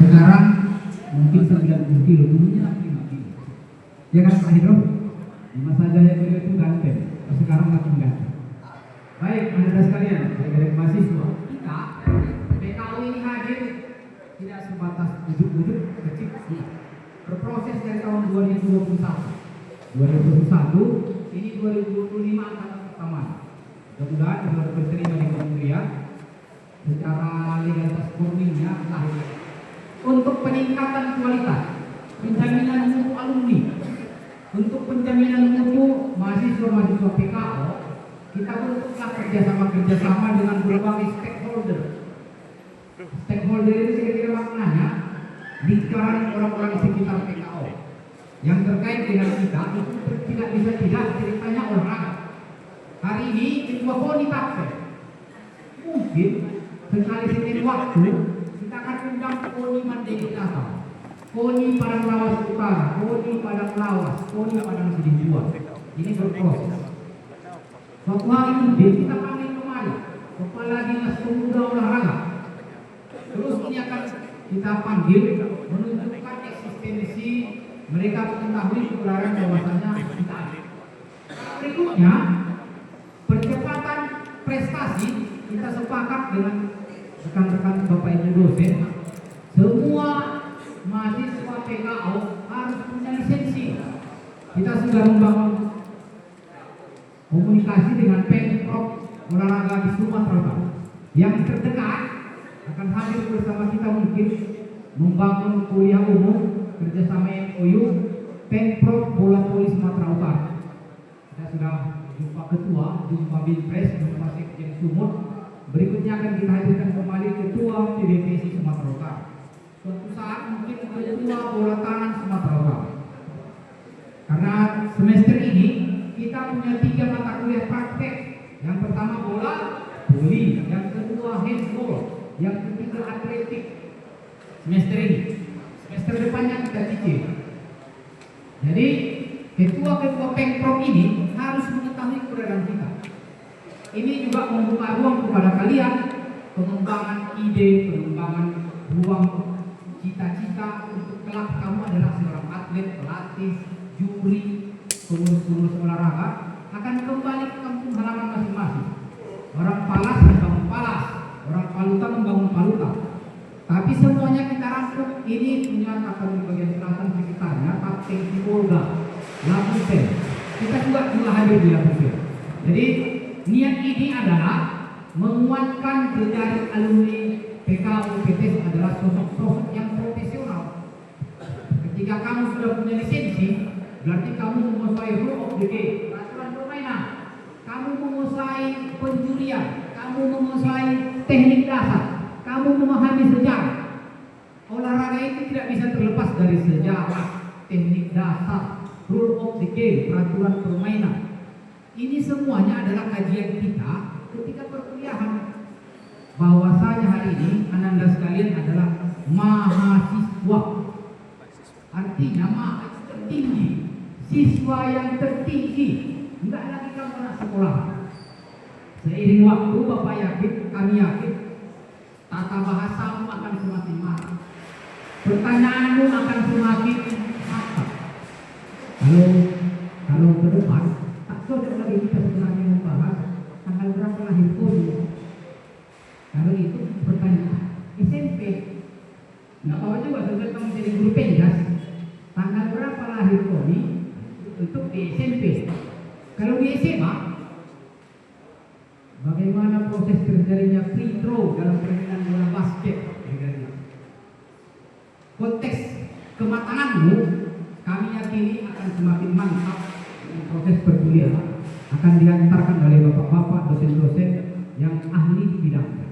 Sekarang mungkin 90 kilo, dulunya 5 kilo. Ya kan Pak Hidro? Di masa jaya beliau itu ganteng, sekarang makin ganteng. Baik, anda sekalian, adik-adik mahasiswa, kita PKU ini hadir tidak sebatas ujuk-ujuk kecil, berproses dari tahun 2021. 2021 ini 2025 angkatan pertama. Mudah-mudahan sudah diterima di kementerian secara legalitas formilnya lahir. Untuk peningkatan kualitas, penjaminan mutu alumni, untuk penjaminan mutu mahasiswa-mahasiswa PKO, kita bentuklah kerjasama dengan berbagai stakeholder. Stakeholder itu kira-kira maknanya lingkaran orang-orang di sekitar PKO yang terkait dengan kita itu tidak bisa tidak ceritanya olahraga. Hari ini ketua PONI Taksel, mungkin sekali Senin waktu kita akan undang PONI Mandailing, PONI Padang Lawas Utara, PONI Padang Lawas, PONI Padang Sidimjuan. Ini berproses. Suatu hari ini kita panggil kembali Kepala Dinas Pemuda Olahraga. Terus ini akan kita panggil menunjukkan eksistensi mereka mengetahui kebenaran bahwasanya kita ada. Berikutnya, percepatan prestasi kita sepakat dengan rekan-rekan Bapak Ibu dosen. Semua mahasiswa PKO harus punya lisensi. Kita sudah membangun komunikasi dengan Pemprov olahraga di Sumatera Utara. Yang terdekat akan hadir bersama kita mungkin membangun kuliah umum kerjasama MOU Pemprov Bola Voli Sumatera Utara. Kita sudah jumpa ketua, jumpa Binpres, jumpa Sekjen Sumut. Berikutnya akan kita hadirkan kembali ketua PBPSI Sumatera Utara. Suatu saat mungkin ketua bola tangan Sumatera Utara. Karena semester ini kita punya 3 mata kuliah praktek. Yang pertama bola voli, yang kedua handball, yang ketiga atletik. Semester ini, semester depannya kita cicil. Jadi ketua-ketua Pemprov ini harus mengetahui keberadaan kita. Ini juga membuka ruang kepada kalian pengembangan ide, pengembangan ruang cita-cita untuk kelak kamu adalah seorang atlet, pelatih, juri, pengurus-pengurus olahraga akan kembali ke kampung halaman masing-masing. Orang Palas membangun Palas, orang Paluta membangun Paluta. Tapi semuanya kita rangkum. Ini punya kapal di bagian selatan sekitarnya, Kapten Polga, Labupen. Kita juga hadir di Labupen. Jadi niat ini adalah menguatkan jejaring alumni PKU PTS adalah sosok-sosok yang profesional. Ketika kamu sudah punya lisensi, berarti kamu menguasai rule of the game, peraturan permainan. Kamu menguasai penjurian, kamu menguasai teknik dasar, kamu memahami sejarah. Olahraga itu tidak bisa terlepas dari sejarah, teknik dasar, rule of the game, peraturan permainan. Ini semuanya adalah kajian kita ketika perkuliahan. Bahwasanya hari ini Ananda sekalian adalah mahasiswa. Artinya mahasiswa tertinggi, siswa yang tertinggi. Enggak lagi kamu anak sekolah. Seiring waktu Bapak yakin, kami yakin, tata bahasamu akan semakin mahal. Pertanyaanmu akan semakin apa? Kalau ke depan tak cocok lagi kita sebenarnya membahas tanggal berapa lahir Koni. Kalau itu pertanyaan SMP. Nggak apa juga sebenarnya kamu jadi guru penjas. Tanggal berapa lahir Koni untuk di SMP. Kalau di SMA, bagaimana proses terjadinya free throw dalam permainan bola basket? Konteks kematanganmu kami yakini akan semakin mantap. Proses perkuliahan akan diantarkan oleh bapak-bapak dosen-dosen yang ahli di bidangnya.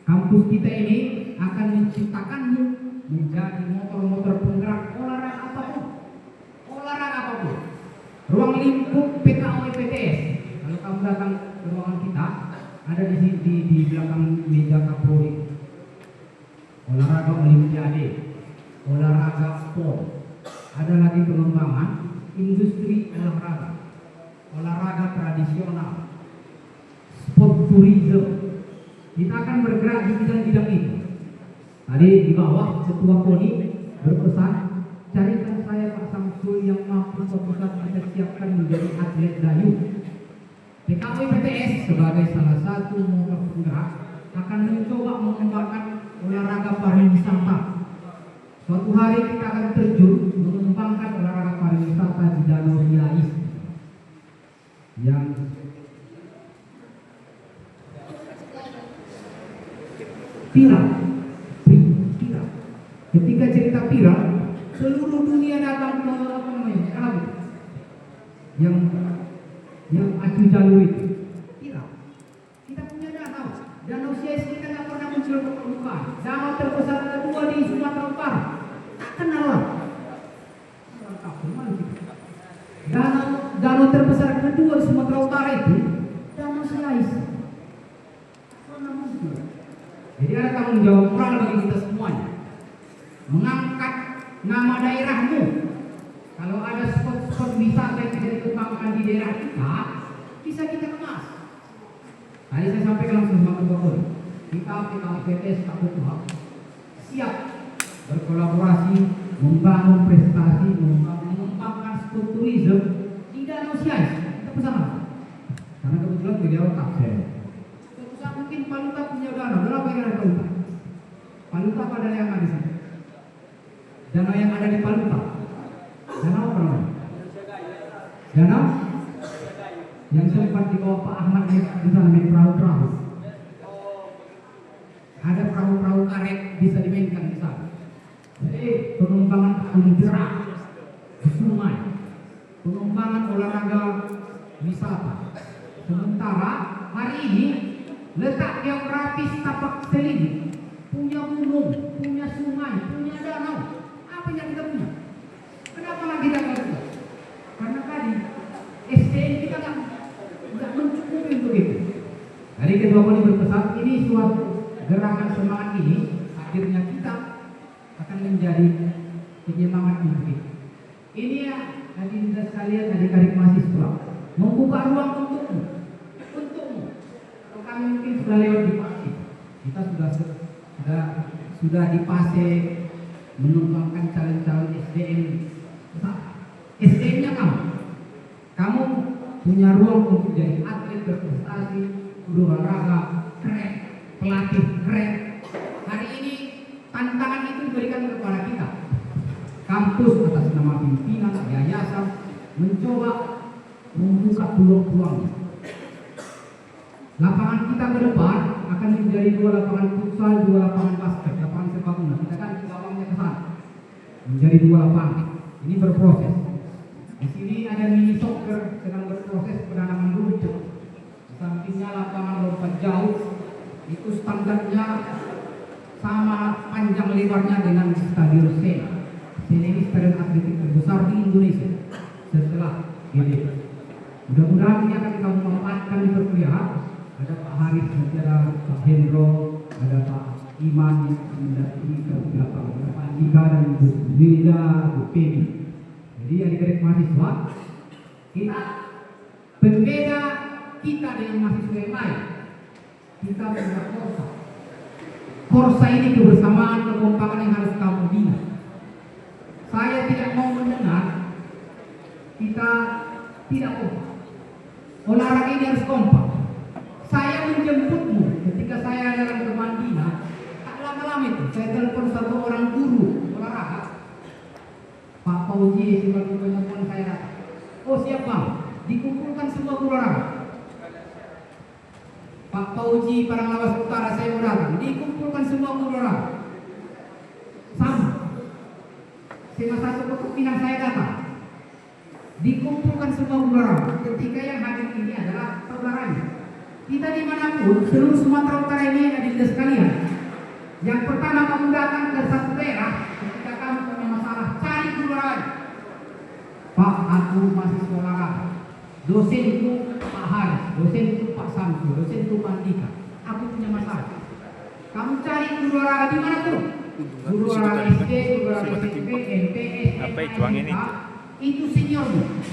Kampus kita ini akan menciptakanmu menjadi motor-motor penggerak olahraga apapun. Olahraga apapun. Ruang lingkup PKU PTS. Kalau kamu datang ke ruangan kita, ada di belakang meja Kapolri. Olahraga olimpiade, olahraga PON. Ada lagi pengembangan industri olahraga, olahraga tradisional, sport tourism. Kita akan bergerak di bidang-bidang itu. Tadi di bawah Ketua KONI berpesan, carikan saya Pak Samsul yang mampu suatu saat kita siapkan menjadi atlet dayung. PKW PTS sebagai salah satu motor penggerak akan mencoba mengembangkan olahraga pariwisata. Suatu hari kita akan terjun mengembangkan olahraga pariwisata di Danau Riais yang viral. Ketika cerita viral, seluruh dunia datang ke yang acu jalur itu viral. Kita punya danau Siais kita nggak pernah muncul ke permukaan. Danau terbesar kedua di Sumatera Utara, tak kenal orang. Danau terbesar kedua di Sumatera Utara itu Danau Siais. Jadi ada tanggung jawab moral bagi kita semuanya, mengangkat nama daerahmu. Kalau ada spot-spot wisata yang bisa dikembangkan di daerah kita, bisa kita kemas. Tadi saya sampaikan langsung sama Ketua KONI, kita PKPTS Kabupaten siap berkolaborasi, membangun prestasi, mengembangkan spot tourism di Danau Siais. Kita bersama, karena kebetulan beliau tak saya. Mungkin Paluta punya danau, berapa yang ada Paluta? Paluta apa danau yang ada di sana? Danau yang ada di Paluta, danau apa namanya? Danau yang sempat dibawa Pak Ahmad di sana main perahu-perahu. Ada perahu-perahu karet bisa dimainkan di sana. Jadi pengembangan penggerak di sungai, pengembangan olahraga wisata. Sementara hari ini letak geografis Tapak Selini punya gunung, punya sungai, punya danau. Apa yang kita punya? Kenapa lagi kita punya? Karena tadi SDM kita nggak mencukupi untuk itu. Dari Ketua KONI berpesan, ini suatu gerakan semangat ini akhirnya kita akan menjadi penyemangat untuk itu. Ini ya hadirin sekalian, adik-adik mahasiswa, membuka ruang untukmu. Kami mungkin sudah lewat di fase, kita sudah di fase mengembangkan calon-calon SDM. SDM-nya kamu punya ruang untuk jadi atlet berprestasi, guru olahraga keren, pelatih keren. Hari ini tantangan itu diberikan kepada kita. Kampus atas nama pimpinan yayasan mencoba membuka peluang-peluang. Lapangan kita ke depan akan menjadi 2 lapangan futsal, 2 lapangan basket, lapangan sepak bola. Kita kan gawangnya ke sana menjadi 2 lapangan. Ini berproses. Di sini ada mini soccer sedang berproses penanaman rumput. Di sampingnya lapangan lompat jauh, itu standarnya sama panjang lebarnya dengan stadion Sena. Sena ini stadion atletik terbesar di Indonesia setelah ini. Mudah-mudahan ini akan kamu manfaatkan di perkuliahan. Ada Pak Haris, ada Pak Hendro, ada Pak Iman yang mendampingi ke belakang, ada Pak Andika dan Bu Wilda, Bu Pemi. Jadi adik-adik mahasiswa, kita berbeda kita dengan mahasiswa yang lain. Kita punya Korsa. Korsa ini kebersamaan, kekompakan yang harus kamu bina. Saya tidak mau mendengar kita tidak kompak. Olahraga ini harus kompak. Saya menjemputmu ketika saya dalam teman bina, tak lama-lama itu saya telepon satu orang guru olahraga, Pak Fauji, sebagai penelepon saya datang. Oh siap Bang, dikumpulkan semua guru olahraga. Pak Fauji Paranglawas Utara saya mau datang, dikumpulkan semua guru olahraga. Sama, salah satu kepemimpinan saya datang, dikumpulkan semua guru olahraga. Ketika yang hadir ini adalah saudaranya. Kita dimanapun, seluruh Sumatera Utara ini ada di sekalian. Yang pertama kamu datang ke satu daerah, ketika kamu punya masalah, cari guru olahraga. Pak, aku mahasiswa olahraga. Dosen itu Pak Haris, dosen itu Pak Samsul, dosen itu Pak Andika. Aku punya masalah. Kamu cari guru olahraga di mana tuh? Guru olahraga SD, guru olahraga SMP, MTS, itu seniormu.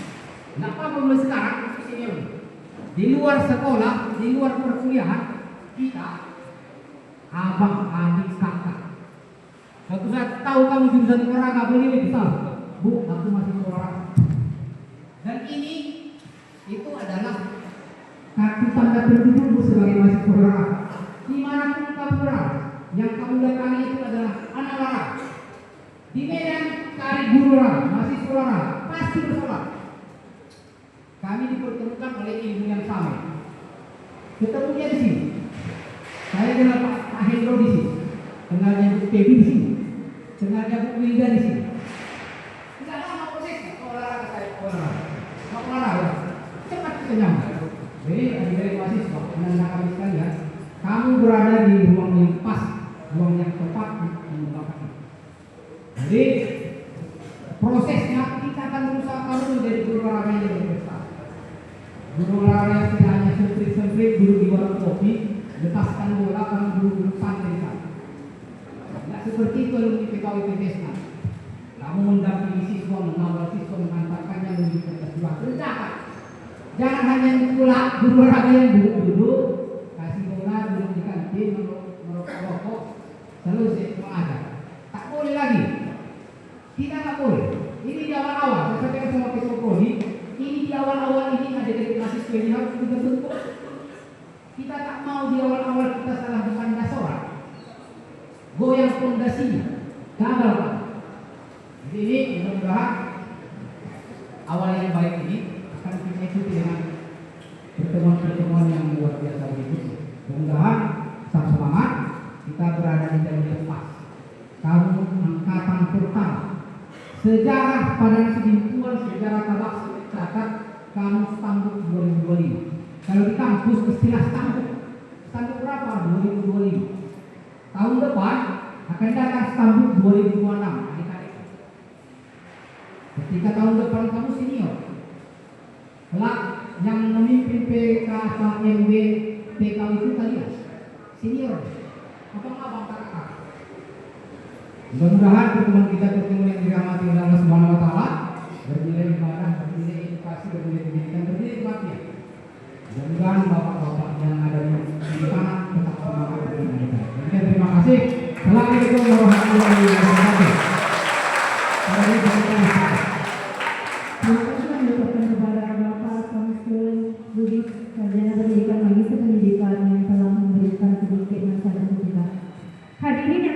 Nggak apa-apa mulai sekarang, itu seniormu. Di luar sekolah, di luar perkuliahan, kita abang, adik, kakak. Tidak tahu kamu jurusan olahraga beliau besar. Bu, aku masih olahraga. Dan ini itu adalah kartu tanda pendudukmu sebagai mahasiswa olahraga. Dimanapun kamu berada, yang kamu datangi itu adalah anak olahraga. Di Medan cari guru olahraga, mahasiswa olahraga, pasti bersolat. Kami dipertemukan oleh ilmu yang sama. Ketemunya di sini. Saya kenal Pak Hendro di sini, kenalnya Bu Pebi di sini, kenalnya Bu Wilda di sini. Tidak lama prosesnya, olahraga saya olahraga, cepat kita nyampe. Jadi adik-adik mahasiswa, anak-anak kami sekalian, kamu berada di ruang yang pas, ruang yang tepat untuk mengembangkan. Jadi prosesnya kita akan berusaha kamu menjadi guru olahraga yang berprestasi. Guru olahraga yang tidak hanya semprit-semprit duduk di warung kopi, lepaskan bola kamu duduk santai sana. Tidak seperti itu alumni PKW PTSNA. Kamu mendampingi siswa, mengawal siswa, mengantarkannya menuju ke kelas 2. Kerjakan. Jangan hanya pulang guru olahraga yang duduk, kasih bola, duduk di kantin, merokok-rokok, selesai mengajar. Tak boleh lagi. Kita tak boleh. Ini di awal-awal. Saya sampaikan sama Ketua Prodi. Ini di awal-awal ini ada dari mahasiswa ini harus kita bentuk. Kita tak mau di awal-awal kita salah bukan dasar. Goyang fondasinya, gagal Pak. Jadi ini mudah-mudahan awal yang baik ini akan kita ikuti dengan pertemuan-pertemuan yang luar biasa berikutnya. Mudah-mudahan tetap semangat, kita berada di jalur yang pas. Kamu angkatan pertama. Sejarah pada Sidimpuan, sejarah tabak catat kamu stambuk 2025. Kalau di kampus istilah stambuk berapa? 2025. Tahun depan akan datang stambuk 2026. Adik-adik. Ketika tahun depan kamu senior, kelak yang memimpin PKKMB PKW itu kalian senior. Abang-abang kakak. Mudah-mudahan pertemuan yang dirahmati oleh Allah Subhanahu wa taala bernilai ibadah, bernilai edukasi, bernilai pendidikan, bernilai kebaktian. Mudah-mudahan bapak-bapak yang ada di sana tetap semangat dengan kita. Terima kasih. Assalamualaikum warahmatullahi wabarakatuh.